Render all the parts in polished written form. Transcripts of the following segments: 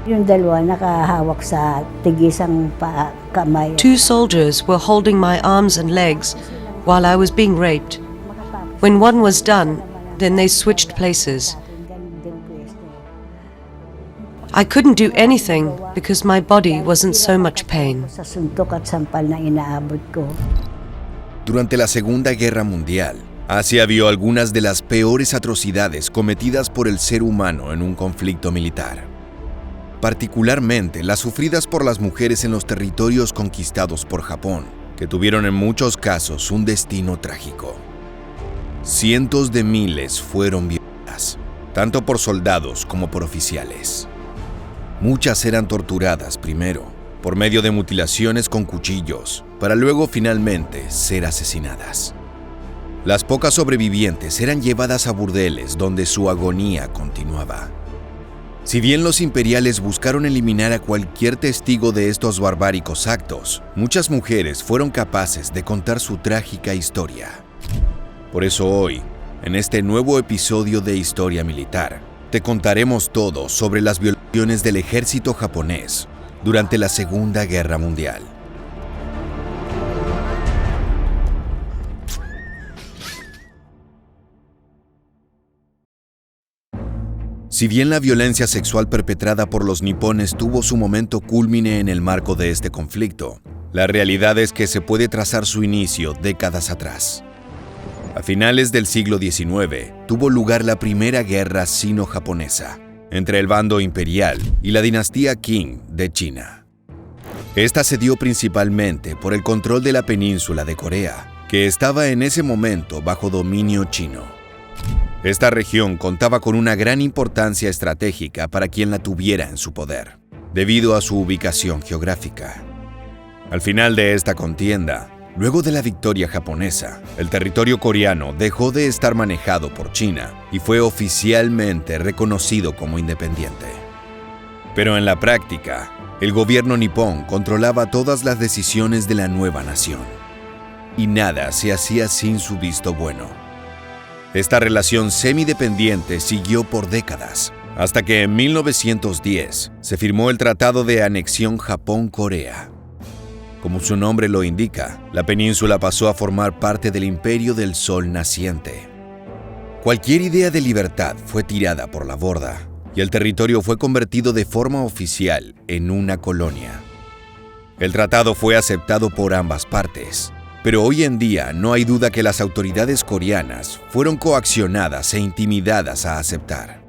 Yung dalawa nakahawak sa tigisang kamay. 2 soldiers were holding my arms and legs while I was being raped. When one was done, then they switched places. I couldn't do anything because my body wasn't so much pain. Sa suntok at sampal na inaabot ko. Durante la Segunda Guerra Mundial, Asia vio algunas de las peores atrocidades cometidas por el ser humano en un conflicto militar. Particularmente las sufridas por las mujeres en los territorios conquistados por Japón, que tuvieron en muchos casos un destino trágico. Cientos de miles fueron violadas, tanto por soldados como por oficiales. Muchas eran torturadas primero, por medio de mutilaciones con cuchillos, para luego finalmente ser asesinadas. Las pocas sobrevivientes eran llevadas a burdeles donde su agonía continuaba. Si bien los imperiales buscaron eliminar a cualquier testigo de estos barbáricos actos, muchas mujeres fueron capaces de contar su trágica historia. Por eso hoy, en este nuevo episodio de Historia Militar, te contaremos todo sobre las violaciones del ejército japonés durante la Segunda Guerra Mundial. Si bien la violencia sexual perpetrada por los nipones tuvo su momento cúlmine en el marco de este conflicto, la realidad es que se puede trazar su inicio décadas atrás. A finales del siglo XIX, tuvo lugar la primera guerra sino-japonesa entre el bando imperial y la dinastía Qing de China. Esta se dio principalmente por el control de la península de Corea, que estaba en ese momento bajo dominio chino. Esta región contaba con una gran importancia estratégica para quien la tuviera en su poder, debido a su ubicación geográfica. Al final de esta contienda, luego de la victoria japonesa, el territorio coreano dejó de estar manejado por China y fue oficialmente reconocido como independiente. Pero en la práctica, el gobierno nipón controlaba todas las decisiones de la nueva nación, y nada se hacía sin su visto bueno. Esta relación semidependiente siguió por décadas, hasta que en 1910 se firmó el Tratado de Anexión Japón-Corea. Como su nombre lo indica, la península pasó a formar parte del Imperio del Sol Naciente. Cualquier idea de libertad fue tirada por la borda, y el territorio fue convertido de forma oficial en una colonia. El tratado fue aceptado por ambas partes, pero hoy en día no hay duda que las autoridades coreanas fueron coaccionadas e intimidadas a aceptar.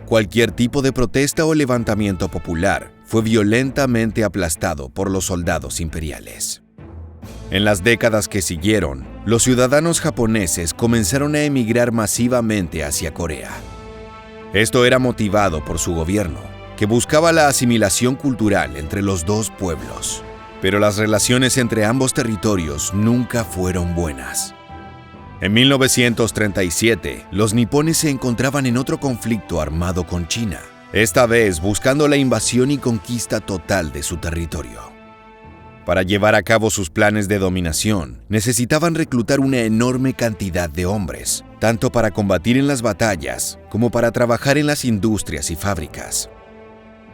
Cualquier tipo de protesta o levantamiento popular fue violentamente aplastado por los soldados imperiales. En las décadas que siguieron, los ciudadanos japoneses comenzaron a emigrar masivamente hacia Corea. Esto era motivado por su gobierno, que buscaba la asimilación cultural entre los dos pueblos. Pero las relaciones entre ambos territorios nunca fueron buenas. En 1937, los nipones se encontraban en otro conflicto armado con China, esta vez buscando la invasión y conquista total de su territorio. Para llevar a cabo sus planes de dominación, necesitaban reclutar una enorme cantidad de hombres, tanto para combatir en las batallas como para trabajar en las industrias y fábricas.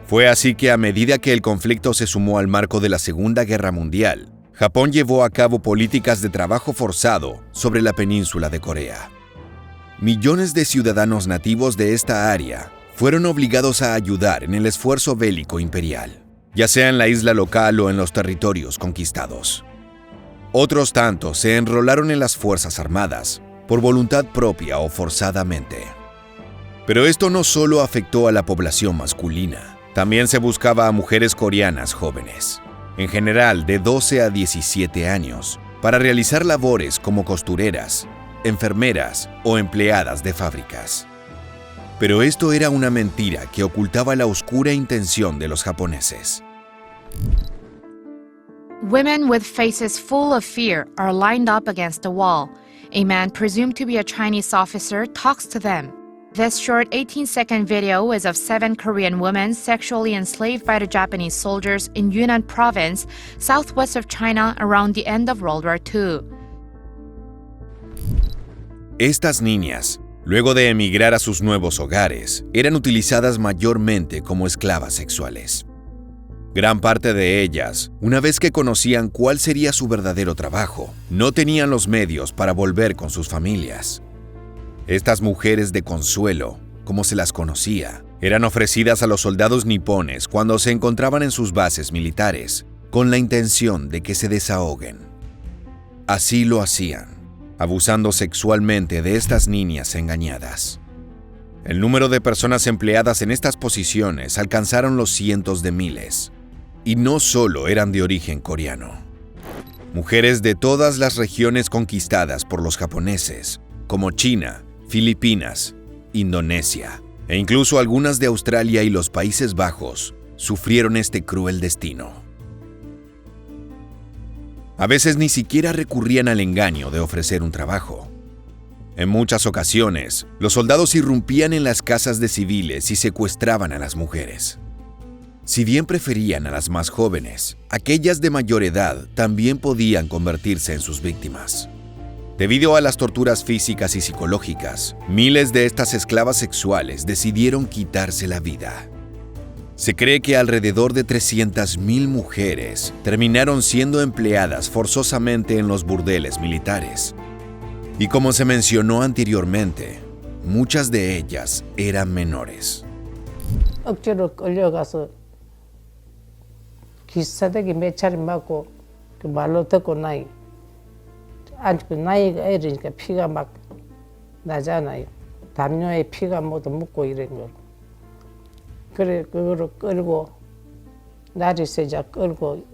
Fue así que a medida que el conflicto se sumó al marco de la Segunda Guerra Mundial, Japón llevó a cabo políticas de trabajo forzado sobre la península de Corea. Millones de ciudadanos nativos de esta área fueron obligados a ayudar en el esfuerzo bélico imperial, ya sea en la isla local o en los territorios conquistados. Otros tantos se enrolaron en las Fuerzas Armadas, por voluntad propia o forzadamente. Pero esto no solo afectó a la población masculina. También se buscaba a mujeres coreanas jóvenes, en general de 12 a 17 años, para realizar labores como costureras, enfermeras o empleadas de fábricas. Pero esto era una mentira que ocultaba la oscura intención de los japoneses. Women with faces full of fear are lined up against a wall. A man presumed to be a Chinese officer talks to them. This short 18-second video is of 7 Korean women sexually enslaved by the Japanese soldiers in Yunnan province, southwest of China, around the end of World War II. Estas niñas Luego de emigrar a sus nuevos hogares, eran utilizadas mayormente como esclavas sexuales. Gran parte de ellas, una vez que conocían cuál sería su verdadero trabajo, no tenían los medios para volver con sus familias. Estas mujeres de consuelo, como se las conocía, eran ofrecidas a los soldados nipones cuando se encontraban en sus bases militares, con la intención de que se desahoguen. Así lo hacían, abusando sexualmente de estas niñas engañadas. El número de personas empleadas en estas posiciones alcanzaron los cientos de miles, y no solo eran de origen coreano. Mujeres de todas las regiones conquistadas por los japoneses, como China, Filipinas, Indonesia, e incluso algunas de Australia y los Países Bajos, sufrieron este cruel destino. A veces ni siquiera recurrían al engaño de ofrecer un trabajo. En muchas ocasiones, los soldados irrumpían en las casas de civiles y secuestraban a las mujeres. Si bien preferían a las más jóvenes, aquellas de mayor edad también podían convertirse en sus víctimas. Debido a las torturas físicas y psicológicas, miles de estas esclavas sexuales decidieron quitarse la vida. Se cree que alrededor de 300,000 mujeres terminaron siendo empleadas forzosamente en los burdeles militares. Y como se mencionó anteriormente, muchas de ellas eran menores. 억지로 끌려가서 기사대기 몇 차례 맞고 그 말로 듣고 나이 아직 그 나이가 어리니까 피가 막 나잖아요. 담요에 피가 모두 묻고 이런 거. 그래 그거를 끌고 날이 새자 끌고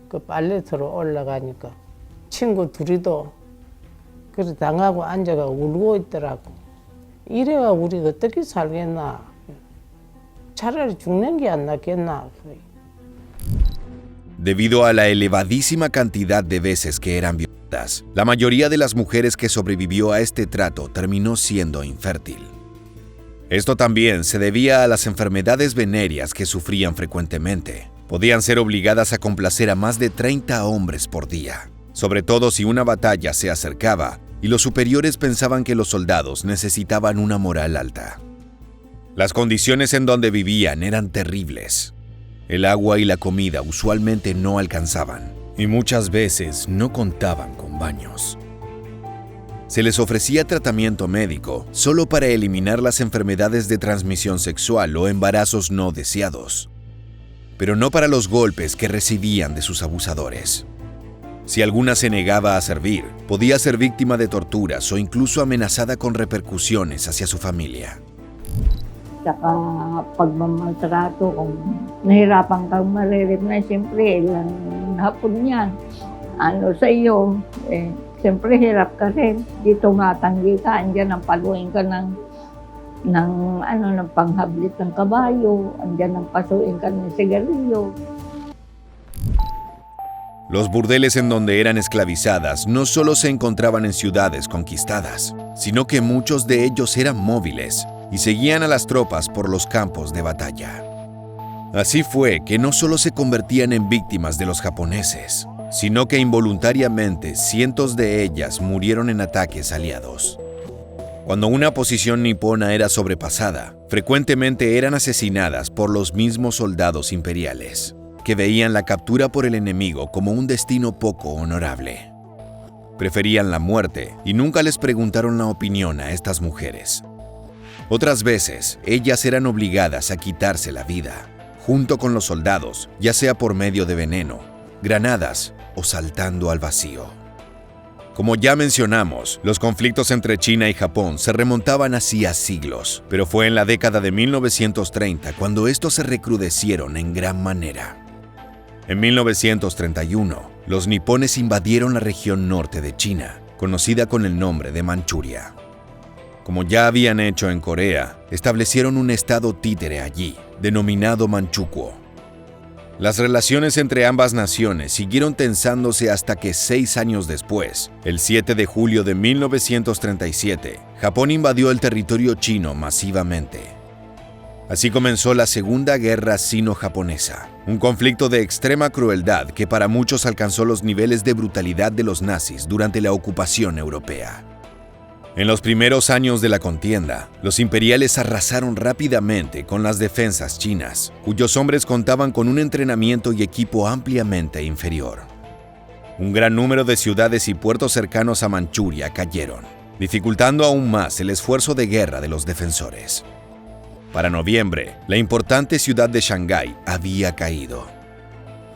그 빨래터로 올라가니까 친구 둘이도 그래 당하고 앉아가 울고 있더라고. 이래가 우리가 어떻게 살겠나. 차라리 죽는 게 안 낫겠나. Debido a la elevadísima cantidad de veces que eran violadas, la mayoría de las mujeres que sobrevivió a este trato terminó siendo infértil. Esto también se debía a las enfermedades venéreas que sufrían frecuentemente. Podían ser obligadas a complacer a más de 30 hombres por día, sobre todo si una batalla se acercaba y los superiores pensaban que los soldados necesitaban una moral alta. Las condiciones en donde vivían eran terribles. El agua y la comida usualmente no alcanzaban, y muchas veces no contaban con baños. Se les ofrecía tratamiento médico solo para eliminar las enfermedades de transmisión sexual o embarazos no deseados, pero no para los golpes que recibían de sus abusadores. Si alguna se negaba a servir, podía ser víctima de torturas o incluso amenazada con repercusiones hacia su familia. Saka pagmamaltrato, kung nahirapan kang maririp na, siyempre, ilang hapon yan. Ano sa iyo, siyempre hirap ka rin. Dito matanggi ka, andyan ang paluin ka ng panghablit ng kabayo, andyan ang pasuin ka ng sigarilyo. Los burdeles en donde eran esclavizadas no solo se encontraban en ciudades conquistadas, sino que muchos de ellos eran móviles y seguían a las tropas por los campos de batalla. Así fue que no solo se convertían en víctimas de los japoneses, sino que involuntariamente cientos de ellas murieron en ataques aliados. Cuando una posición nipona era sobrepasada, frecuentemente eran asesinadas por los mismos soldados imperiales, que veían la captura por el enemigo como un destino poco honorable. Preferían la muerte y nunca les preguntaron la opinión a estas mujeres. Otras veces, ellas eran obligadas a quitarse la vida, junto con los soldados, ya sea por medio de veneno, granadas o saltando al vacío. Como ya mencionamos, los conflictos entre China y Japón se remontaban hacía siglos, pero fue en la década de 1930 cuando estos se recrudecieron en gran manera. En 1931, los nipones invadieron la región norte de China, conocida con el nombre de Manchuria. Como ya habían hecho en Corea, establecieron un estado títere allí, denominado Manchukuo. Las relaciones entre ambas naciones siguieron tensándose hasta que 6 años después, el 7 de julio de 1937, Japón invadió el territorio chino masivamente. Así comenzó la Segunda Guerra Sino-Japonesa, un conflicto de extrema crueldad que para muchos alcanzó los niveles de brutalidad de los nazis durante la ocupación europea. En los primeros años de la contienda, los imperiales arrasaron rápidamente con las defensas chinas, cuyos hombres contaban con un entrenamiento y equipo ampliamente inferior. Un gran número de ciudades y puertos cercanos a Manchuria cayeron, dificultando aún más el esfuerzo de guerra de los defensores. Para noviembre, la importante ciudad de Shanghái había caído.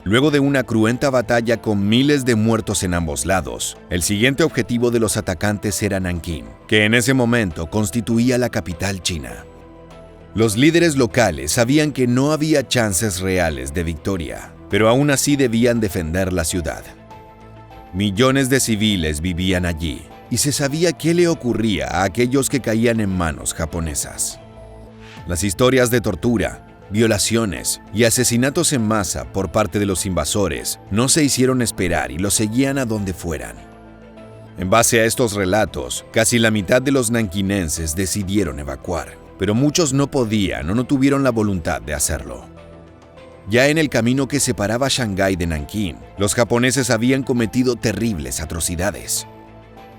Luego de una cruenta batalla con miles de muertos en ambos lados, el siguiente objetivo de los atacantes era Nankín, que en ese momento constituía la capital china. Los líderes locales sabían que no había chances reales de victoria, pero aún así debían defender la ciudad. Millones de civiles vivían allí, y se sabía qué le ocurría a aquellos que caían en manos japonesas. Las historias de tortura, violaciones y asesinatos en masa por parte de los invasores no se hicieron esperar y los seguían a donde fueran. En base a estos relatos, casi la mitad de los nanquinenses decidieron evacuar, pero muchos no podían o no tuvieron la voluntad de hacerlo. Ya en el camino que separaba Shanghái de Nankín, los japoneses habían cometido terribles atrocidades.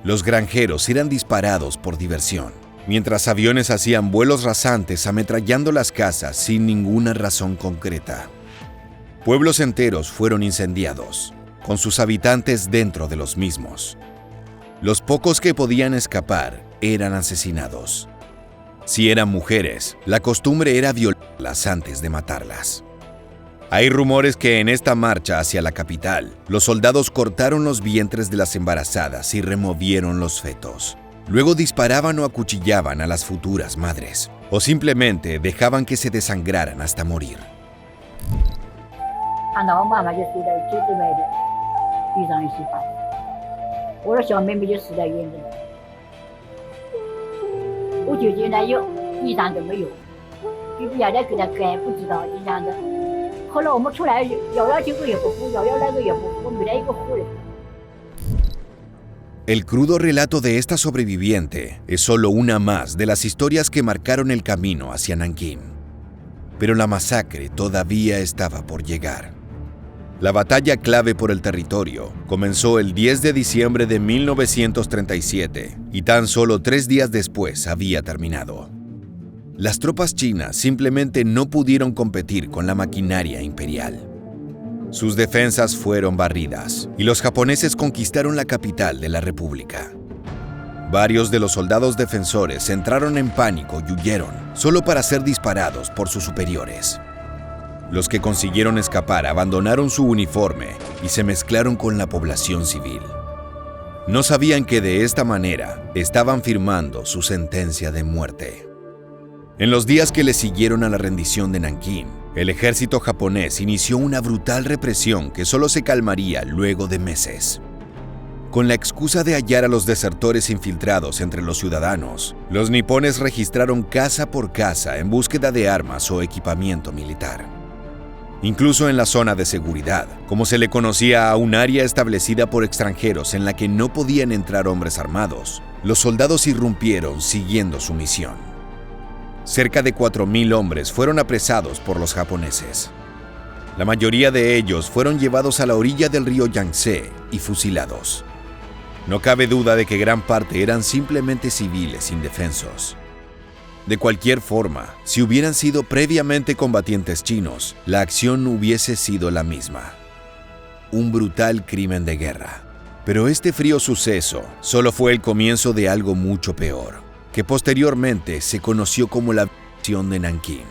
Los granjeros eran disparados por diversión, mientras aviones hacían vuelos rasantes ametrallando las casas sin ninguna razón concreta. Pueblos enteros fueron incendiados, con sus habitantes dentro de los mismos. Los pocos que podían escapar eran asesinados. Si eran mujeres, la costumbre era violarlas antes de matarlas. Hay rumores que en esta marcha hacia la capital, los soldados cortaron los vientres de las embarazadas y removieron los fetos. Luego disparaban o acuchillaban a las futuras madres, o simplemente dejaban que se desangraran hasta morir. El crudo relato de esta sobreviviente es solo una más de las historias que marcaron el camino hacia Nankín. Pero la masacre todavía estaba por llegar. La batalla clave por el territorio comenzó el 10 de diciembre de 1937 y tan solo 3 días después había terminado. Las tropas chinas simplemente no pudieron competir con la maquinaria imperial. Sus defensas fueron barridas y los japoneses conquistaron la capital de la república. Varios de los soldados defensores entraron en pánico y huyeron, solo para ser disparados por sus superiores. Los que consiguieron escapar abandonaron su uniforme y se mezclaron con la población civil. No sabían que de esta manera estaban firmando su sentencia de muerte. En los días que le siguieron a la rendición de Nankín, el ejército japonés inició una brutal represión que solo se calmaría luego de meses. Con la excusa de hallar a los desertores infiltrados entre los ciudadanos, los nipones registraron casa por casa en búsqueda de armas o equipamiento militar. Incluso en la zona de seguridad, como se le conocía a un área establecida por extranjeros en la que no podían entrar hombres armados, los soldados irrumpieron siguiendo su misión. Cerca de 4,000 hombres fueron apresados por los japoneses. La mayoría de ellos fueron llevados a la orilla del río Yangtze y fusilados. No cabe duda de que gran parte eran simplemente civiles indefensos. De cualquier forma, si hubieran sido previamente combatientes chinos, la acción hubiese sido la misma. Un brutal crimen de guerra. Pero este frío suceso solo fue el comienzo de algo mucho peor, que posteriormente se conoció como la victoria de Nankín.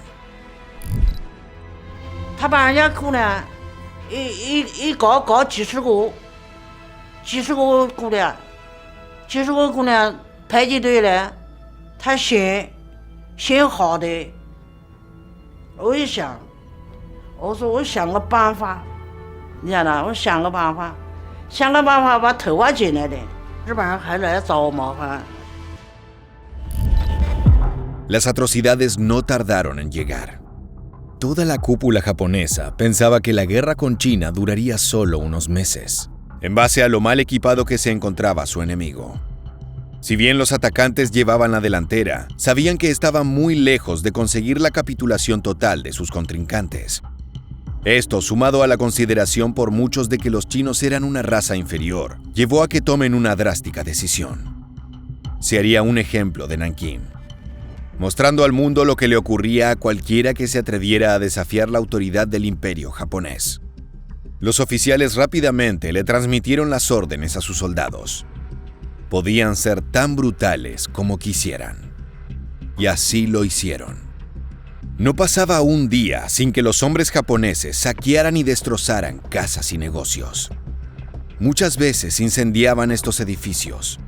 Las atrocidades no tardaron en llegar. Toda la cúpula japonesa pensaba que la guerra con China duraría solo unos meses, en base a lo mal equipado que se encontraba su enemigo. Si bien los atacantes llevaban la delantera, sabían que estaban muy lejos de conseguir la capitulación total de sus contrincantes. Esto, sumado a la consideración por muchos de que los chinos eran una raza inferior, llevó a que tomen una drástica decisión: se haría un ejemplo de Nankín, mostrando al mundo lo que le ocurría a cualquiera que se atreviera a desafiar la autoridad del imperio japonés. Los oficiales rápidamente le transmitieron las órdenes a sus soldados. Podían ser tan brutales como quisieran. Y así lo hicieron. No pasaba un día sin que los hombres japoneses saquearan y destrozaran casas y negocios. Muchas veces incendiaban estos edificios.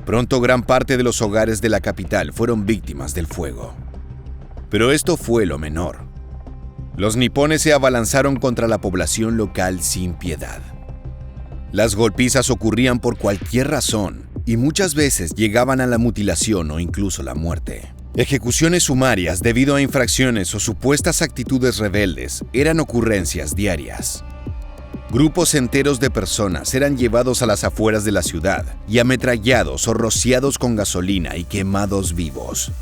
Pronto gran parte de los hogares de la capital fueron víctimas del fuego. Pero esto fue lo menor. Los nipones se abalanzaron contra la población local sin piedad. Las golpizas ocurrían por cualquier razón y muchas veces llegaban a la mutilación o incluso la muerte. Ejecuciones sumarias debido a infracciones o supuestas actitudes rebeldes eran ocurrencias diarias. Grupos enteros de personas eran llevados a las afueras de la ciudad y ametrallados o rociados con gasolina y quemados vivos.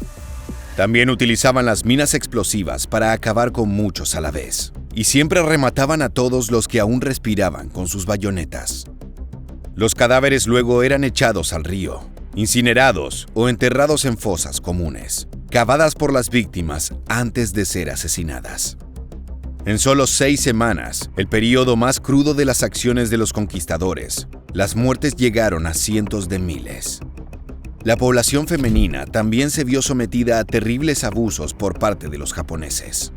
También utilizaban las minas explosivas para acabar con muchos a la vez, y siempre remataban a todos los que aún respiraban con sus bayonetas. Los cadáveres luego eran echados al río, incinerados o enterrados en fosas comunes, cavadas por las víctimas antes de ser asesinadas. En solo 6 semanas, el periodo más crudo de las acciones de los conquistadores, las muertes llegaron a cientos de miles. La población femenina también se vio sometida a terribles abusos por parte de los japoneses.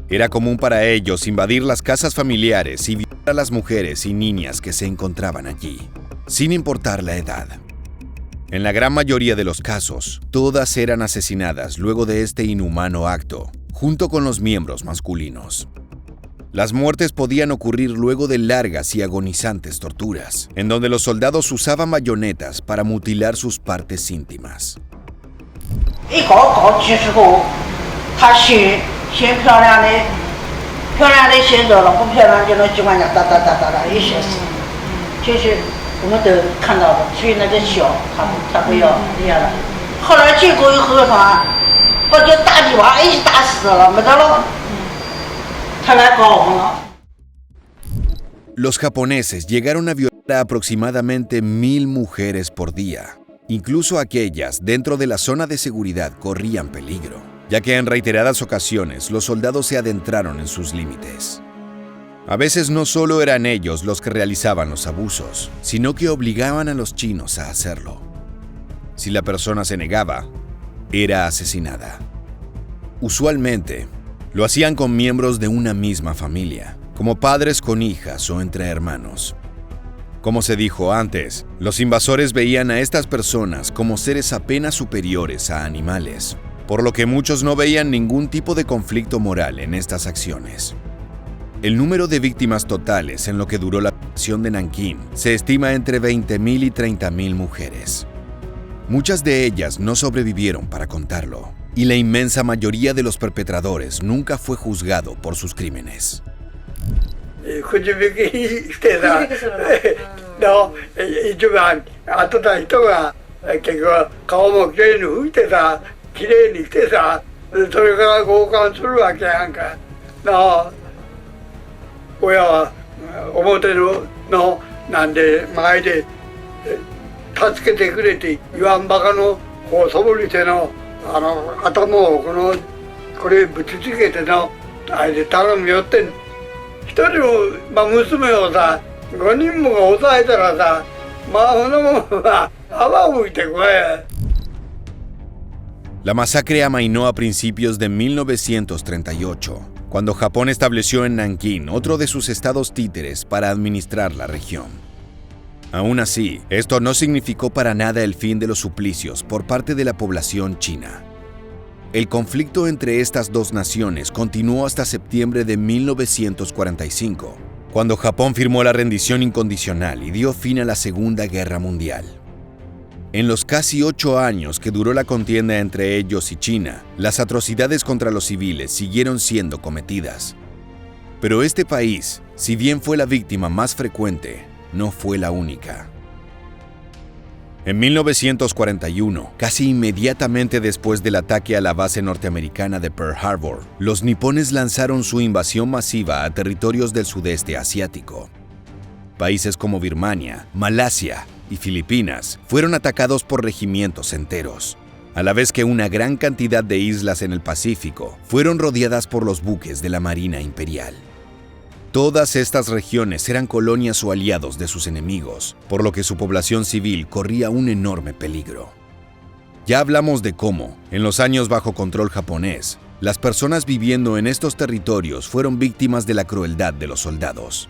Era común para ellos invadir las casas familiares y violar a las mujeres y niñas que se encontraban allí, sin importar la edad. En la gran mayoría de los casos, todas eran asesinadas luego de este inhumano acto, junto con los miembros masculinos. Las muertes podían ocurrir luego de largas y agonizantes torturas, en donde los soldados usaban bayonetas para mutilar sus partes íntimas. Los japoneses llegaron a violar a aproximadamente 1000 mujeres por día. Incluso aquellas dentro de la zona de seguridad corrían peligro, ya que en reiteradas ocasiones los soldados se adentraron en sus límites. A veces no solo eran ellos los que realizaban los abusos, sino que obligaban a los chinos a hacerlo. Si la persona se negaba, era asesinada. Usualmente, lo hacían con miembros de una misma familia, como padres con hijas o entre hermanos. Como se dijo antes, los invasores veían a estas personas como seres apenas superiores a animales, por lo que muchos no veían ningún tipo de conflicto moral en estas acciones. El número de víctimas totales en lo que duró la ocupación de Nankín se estima entre 20.000 y 30.000 mujeres. Muchas de ellas no sobrevivieron para contarlo, y la inmensa mayoría de los perpetradores nunca fue juzgado por sus crímenes. La masacre amainó a principios de 1938, cuando Japón estableció en Nankín otro de sus estados títeres para administrar la región. Aún así, esto no significó para nada el fin de los suplicios por parte de la población china. El conflicto entre estas dos naciones continuó hasta septiembre de 1945, cuando Japón firmó la rendición incondicional y dio fin a la Segunda Guerra Mundial. En los casi 8 años que duró la contienda entre ellos y China, las atrocidades contra los civiles siguieron siendo cometidas. Pero este país, si bien fue la víctima más frecuente, no fue la única. En 1941, casi inmediatamente después del ataque a la base norteamericana de Pearl Harbor, los nipones lanzaron su invasión masiva a territorios del sudeste asiático. Países como Birmania, Malasia, y Filipinas fueron atacados por regimientos enteros, a la vez que una gran cantidad de islas en el Pacífico fueron rodeadas por los buques de la Marina Imperial. Todas estas regiones eran colonias o aliados de sus enemigos, por lo que su población civil corría un enorme peligro. Ya hablamos de cómo, en los años bajo control japonés, las personas viviendo en estos territorios fueron víctimas de la crueldad de los soldados.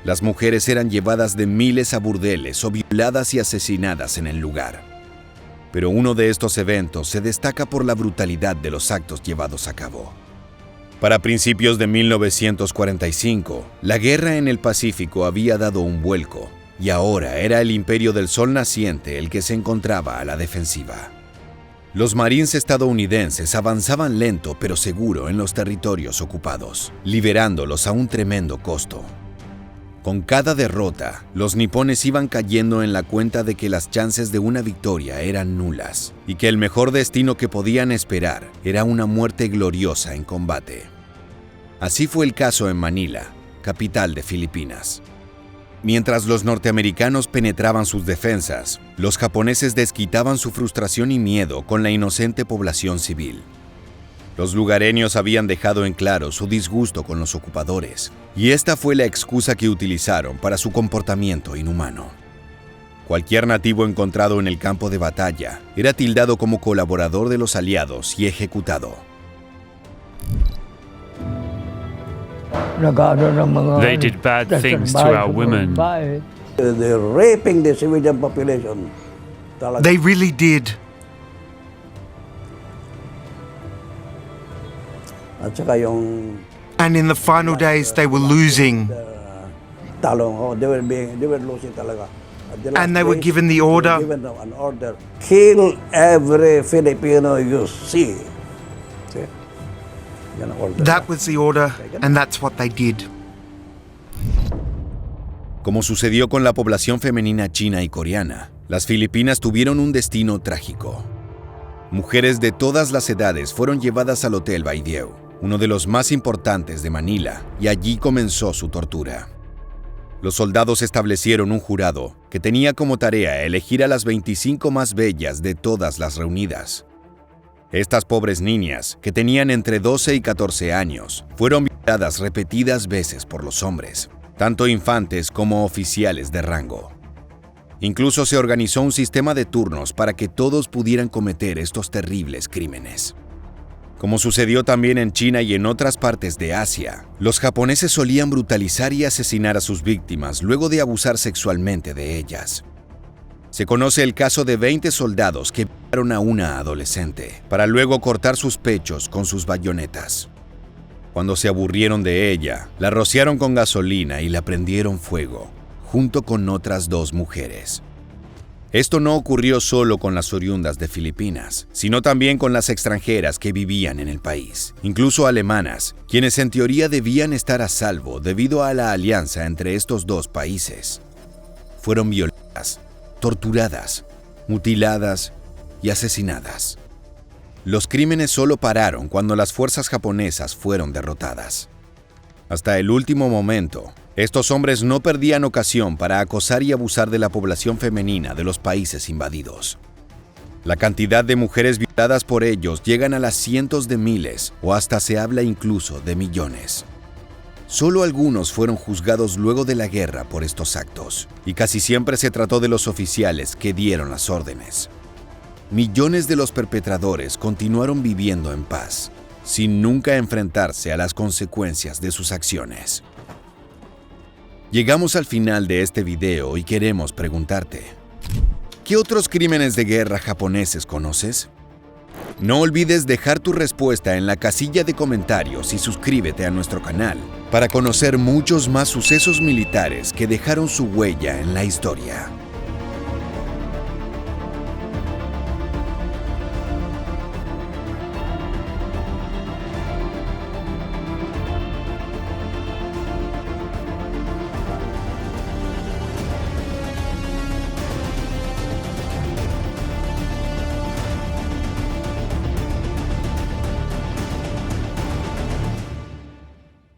Las mujeres eran llevadas de miles a burdeles o violadas y asesinadas en el lugar. Pero uno de estos eventos se destaca por la brutalidad de los actos llevados a cabo. Para principios de 1945, la guerra en el Pacífico había dado un vuelco, y ahora era el Imperio del Sol Naciente el que se encontraba a la defensiva. Los marines estadounidenses avanzaban lento pero seguro en los territorios ocupados, liberándolos a un tremendo costo. Con cada derrota, los nipones iban cayendo en la cuenta de que las chances de una victoria eran nulas y que el mejor destino que podían esperar era una muerte gloriosa en combate. Así fue el caso en Manila, capital de Filipinas. Mientras los norteamericanos penetraban sus defensas, los japoneses desquitaban su frustración y miedo con la inocente población civil. Los lugareños habían dejado en claro su disgusto con los ocupadores, y esta fue la excusa que utilizaron para su comportamiento inhumano. Cualquier nativo encontrado en el campo de batalla era tildado como colaborador de los aliados y ejecutado. They did bad things to our women. They're raping the civilian population. They really did. At saka yung And in the final days, they were losing. talong, they were losing talaga. At the last And they were days, given the they were order. given an order. Kill every Filipino you see. See? Yan ang order. That was the order, and that's what they did. Como sucedió con la población femenina china y coreana, las Filipinas tuvieron un destino trágico. Mujeres de todas las edades fueron llevadas al Hotel Baidieu, uno de los más importantes de Manila, y allí comenzó su tortura. Los soldados establecieron un jurado que tenía como tarea elegir a las 25 más bellas de todas las reunidas. Estas pobres niñas, que tenían entre 12 y 14 años, fueron violadas repetidas veces por los hombres, tanto infantes como oficiales de rango. Incluso se organizó un sistema de turnos para que todos pudieran cometer estos terribles crímenes. Como sucedió también en China y en otras partes de Asia, los japoneses solían brutalizar y asesinar a sus víctimas luego de abusar sexualmente de ellas. Se conoce el caso de 20 soldados que violaron a una adolescente para luego cortar sus pechos con sus bayonetas. Cuando se aburrieron de ella, la rociaron con gasolina y la prendieron fuego, junto con otras 2 mujeres. Esto no ocurrió solo con las oriundas de Filipinas, sino también con las extranjeras que vivían en el país, incluso alemanas, quienes en teoría debían estar a salvo debido a la alianza entre estos 2 países. Fueron violadas, torturadas, mutiladas y asesinadas. Los crímenes solo pararon cuando las fuerzas japonesas fueron derrotadas. Hasta el último momento, estos hombres no perdían ocasión para acosar y abusar de la población femenina de los países invadidos. La cantidad de mujeres violadas por ellos llegan a las cientos de miles o hasta se habla incluso de millones. Solo algunos fueron juzgados luego de la guerra por estos actos, y casi siempre se trató de los oficiales que dieron las órdenes. Millones de los perpetradores continuaron viviendo en paz, sin nunca enfrentarse a las consecuencias de sus acciones. Llegamos al final de este video y queremos preguntarte, ¿qué otros crímenes de guerra japoneses conoces? No olvides dejar tu respuesta en la casilla de comentarios y suscríbete a nuestro canal para conocer muchos más sucesos militares que dejaron su huella en la historia.